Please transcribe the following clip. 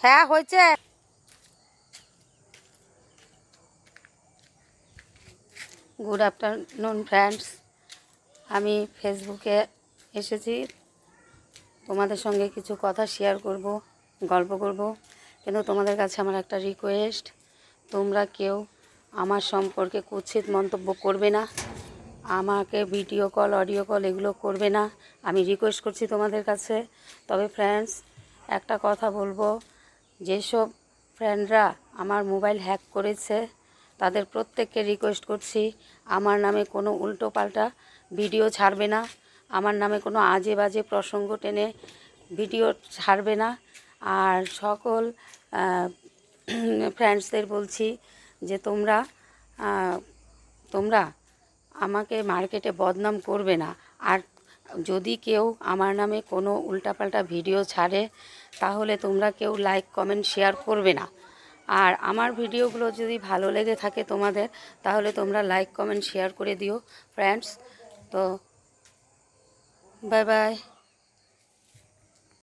হ্যাঁ হয়েছে। Good afternoon friends, আমি ফেসবুকে এসেছি তোমাদের সঙ্গে কিছু কথা শেয়ার করব, গল্প করব। কিন্তু তোমাদের কাছে আমার একটা রিকোয়েস্ট, তোমরা কেউ আমার সম্পর্কে কুৎসিত মন্তব্য করবে না, আমাকে ভিডিও কল অডিও কল এগুলো করবে না, আমি রিকোয়েস্ট করছি তোমাদের কাছে। তবে ফ্রেন্ডস, একটা কথা বলবো, যেসব ফ্রেন্ডরা আমার মোবাইল হ্যাক করেছে তাদের প্রত্যেককে রিকোয়েস্ট করছি, আমার নামে কোনো উল্টোপাল্টা ভিডিও ছাড়বে না, আমার নামে কোনো আজে বাজে প্রসঙ্গ টেনে ভিডিও ছাড়বে না। আর সকল ফ্রেন্ডসদের বলছি যে তোমরা আমাকে মার্কেটে বদনাম করবে না। আর যদি কেউ আমার নামে কোনো উল্টাপাল্টা ভিডিও ছাড়ে তাহলে তোমরা কেউ লাইক কমেন্ট শেয়ার করবে না। আর আমার ভিডিওগুলো যদি ভালো লেগে থাকে তোমাদের, তাহলে তোমরা লাইক কমেন্ট শেয়ার করে দিও ফ্রেন্ডস। তো বাই বাই।